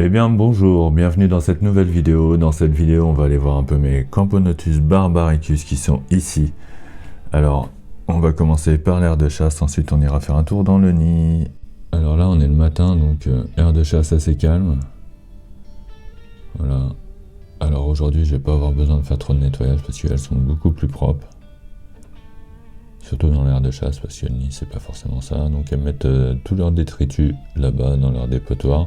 Eh bien bonjour, bienvenue dans cette nouvelle vidéo. Dans cette vidéo, on va aller voir un peu mes Camponotus barbaricus qui sont ici. Alors, on va commencer par l'aire de chasse, ensuite on ira faire un tour dans le nid. Alors là, on est le matin, donc aire de chasse assez calme. Voilà. Alors aujourd'hui, je vais pas avoir besoin de faire trop de nettoyage parce qu'elles sont beaucoup plus propres. Surtout dans l'aire de chasse parce que le nid, c'est pas forcément ça. Donc elles mettent tout leur détritus là-bas dans leur dépotoir.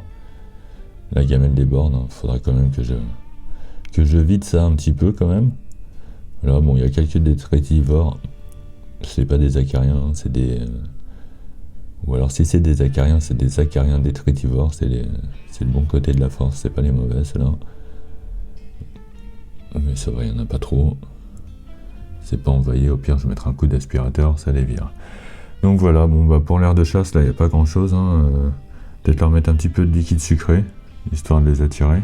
La gamelle déborde, hein. Faudra quand même que je vide ça un petit peu quand même. Là, bon, il y a quelques détritivores. C'est pas des acariens, hein, c'est des... Ou alors si c'est des acariens, c'est des acariens détritivores. C'est le bon côté de la force, c'est pas les mauvais, ceux-là. Mais ça va, il y en a pas trop. C'est pas envahi, au pire je mettrai un coup d'aspirateur, ça les vire. Donc voilà, bon bah pour l'aire de chasse, là il n'y a pas grand chose. Hein. Peut-être leur mettre un petit peu de liquide sucré, histoire de les attirer.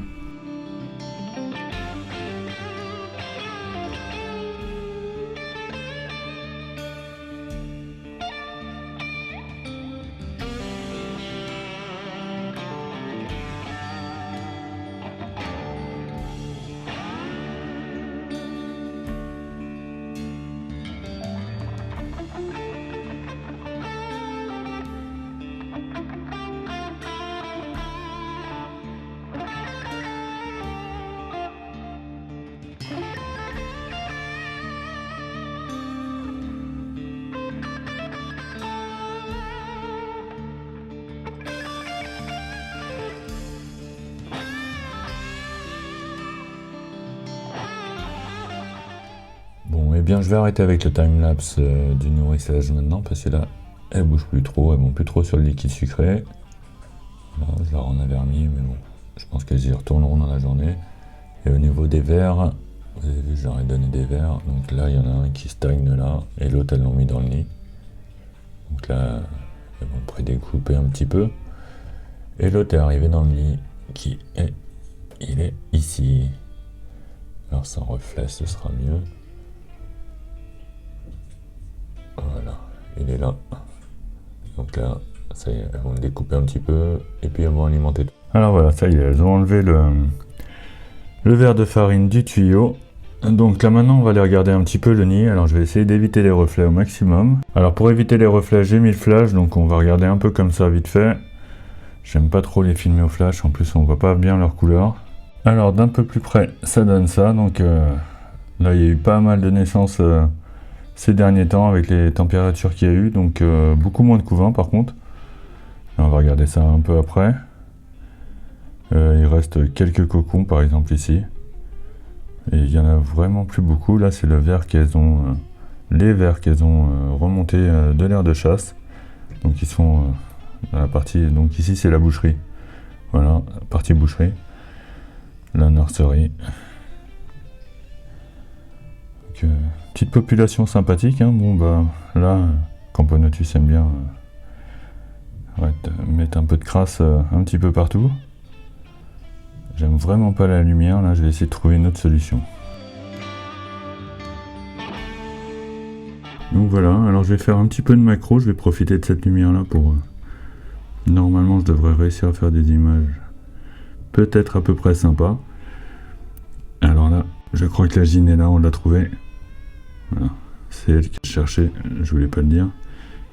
Bon, et bien je vais arrêter avec le timelapse du nourrissage maintenant parce que là, elles bougent plus trop, elles vont plus trop sur le liquide sucré. Là, je leur en avais remis, mais bon, je pense qu'elles y retourneront dans la journée. Et au niveau des vers, vous avez vu, je leur ai donné des vers. Donc là, il y en a un qui stagne là, et l'autre, elles l'ont mis dans le nid. Donc là, elles vont prédécouper un petit peu. Et l'autre est arrivé dans le nid, il est ici. Alors sans reflet, ce sera mieux. Voilà, il est là. Donc là, ça y est, elles vont le découper un petit peu et puis elles vont alimenter tout. Alors voilà, ça y est, elles ont enlevé le verre de farine du tuyau. Donc là maintenant, on va aller regarder un petit peu le nid. Alors je vais essayer d'éviter les reflets au maximum. Alors pour éviter les reflets, j'ai mis le flash, donc on va regarder un peu comme ça vite fait. J'aime pas trop les filmer au flash, en plus on voit pas bien leur couleur. Alors d'un peu plus près, ça donne ça. Donc là, il y a eu pas mal de naissances ces derniers temps avec les températures qu'il y a eu, donc beaucoup moins de couvains par contre. Et on va regarder ça un peu après. Il reste quelques cocons par exemple ici. Et il y en a vraiment plus beaucoup. Là c'est le vers qu'elles ont, les vers qu'elles ont remonté de l'aire de chasse. Donc ils sont dans la partie, donc ici c'est la boucherie. Voilà, la partie boucherie. La nurserie. Donc, petite population sympathique, hein. Bon bah là, Camponotus aime bien mettre un peu de crasse un petit peu partout. J'aime vraiment pas la lumière, là je vais essayer de trouver une autre solution. Donc voilà, alors je vais faire un petit peu de macro, je vais profiter de cette lumière là pour... Normalement je devrais réussir à faire des images peut-être à peu près sympas. Alors là, je crois que la gine est là, on l'a trouvée. Voilà, c'est elle qui cherchait, je voulais pas le dire.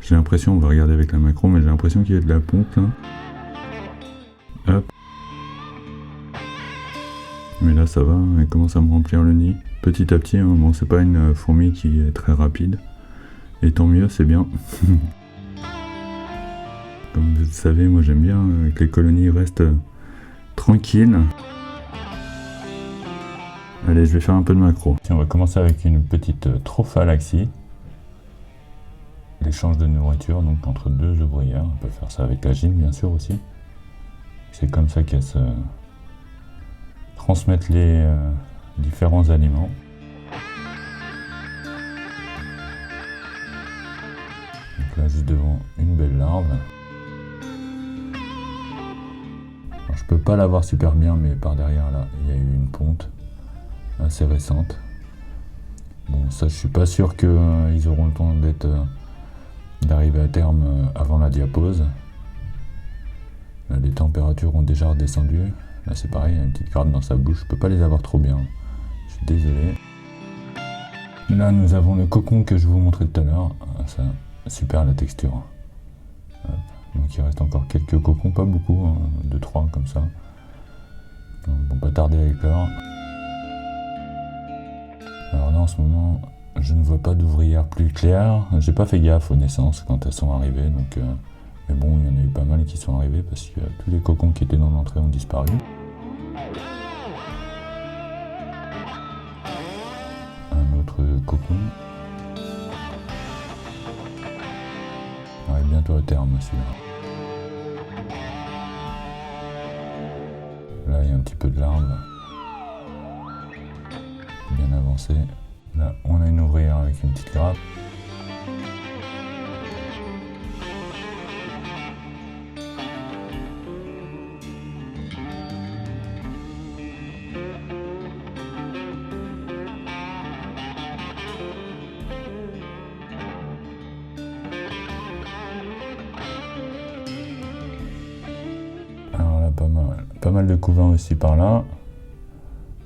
J'ai l'impression, on va regarder avec la macro, mais j'ai l'impression qu'il y a de la pompe là. Hop. Mais là ça va, elle commence à me remplir le nid. Petit à petit, hein. Bon c'est pas une fourmi qui est très rapide. Et tant mieux, c'est bien. Comme vous le savez, moi j'aime bien que les colonies restent tranquilles. Allez, je vais faire un peu de macro. On va commencer avec une petite trophalaxie. L'échange de nourriture, donc entre deux ouvrières. On peut faire ça avec la gine, bien sûr, aussi. C'est comme ça qu'elles se transmettent les différents aliments. Donc là, juste devant, une belle larve. Alors, je peux pas la voir super bien, mais par derrière, là, il y a eu une ponte assez récente. Bon, ça, je suis pas sûr qu'ils auront le temps d'arriver à terme avant la diapause. Là, les températures ont déjà redescendu. Là c'est pareil, il y a une petite gratte dans sa bouche, je peux pas les avoir trop bien. Je suis désolé. Là nous avons le cocon que je vous montrais tout à l'heure. Ça, super la texture. Hop. Donc il reste encore quelques cocons, pas beaucoup, hein, 2-3 comme ça. Donc, bon, pas tarder à éclore. Alors là en ce moment, je ne vois pas d'ouvrières plus claires. J'ai pas fait gaffe aux naissances quand elles sont arrivées, donc mais bon, il y en a eu pas mal qui sont arrivés parce que tous les cocons qui étaient dans l'entrée ont disparu. Un autre cocon. Ouais, bientôt à terme celui-là. Là, il y a un petit peu de larve. Bien avancé. Là, on a une ouvrière avec une petite grappe. Alors là, pas mal de couvains aussi par là.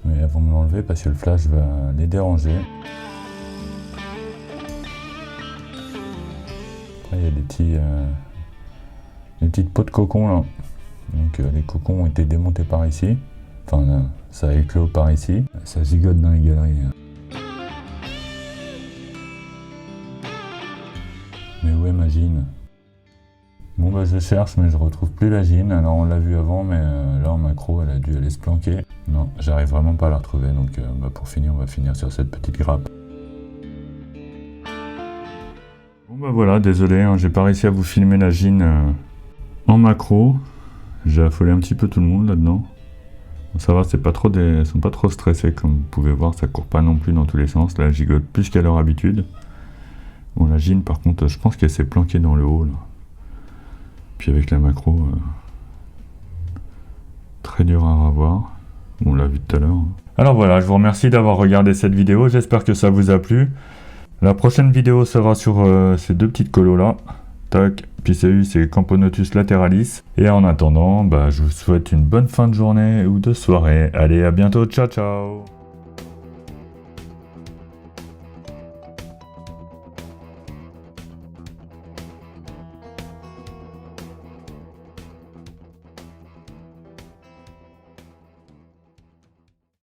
Mais elles vont me l'enlever parce que le flash va les déranger. Après, il y a des petites pots de cocon là. Donc les cocons ont été démontés par ici. Enfin, ça a éclos par ici. Ça gigote dans les galeries. Mais où est ma gine? Bon bah je cherche mais je retrouve plus la gine. Alors on l'a vu avant mais là en macro elle a dû aller se planquer. Non, j'arrive vraiment pas à la retrouver donc pour finir on va finir sur cette petite grappe. Bon bah voilà, désolé, hein, j'ai pas réussi à vous filmer la gine en macro. J'ai affolé un petit peu tout le monde là-dedans. Bon, ça va, ils sont pas trop stressés comme vous pouvez voir, ça court pas non plus dans tous les sens. Là elle gigote plus qu'à leur habitude. Bon la gine par contre je pense qu'elle s'est planquée dans le haut là. Puis avec la macro, très dur à revoir. On l'a vu tout à l'heure. Alors voilà, je vous remercie d'avoir regardé cette vidéo. J'espère que ça vous a plu. La prochaine vidéo sera sur ces deux petites colos là. Tac, Pisceus et Camponotus lateralis. Et en attendant, je vous souhaite une bonne fin de journée ou de soirée. Allez, à bientôt, ciao ciao.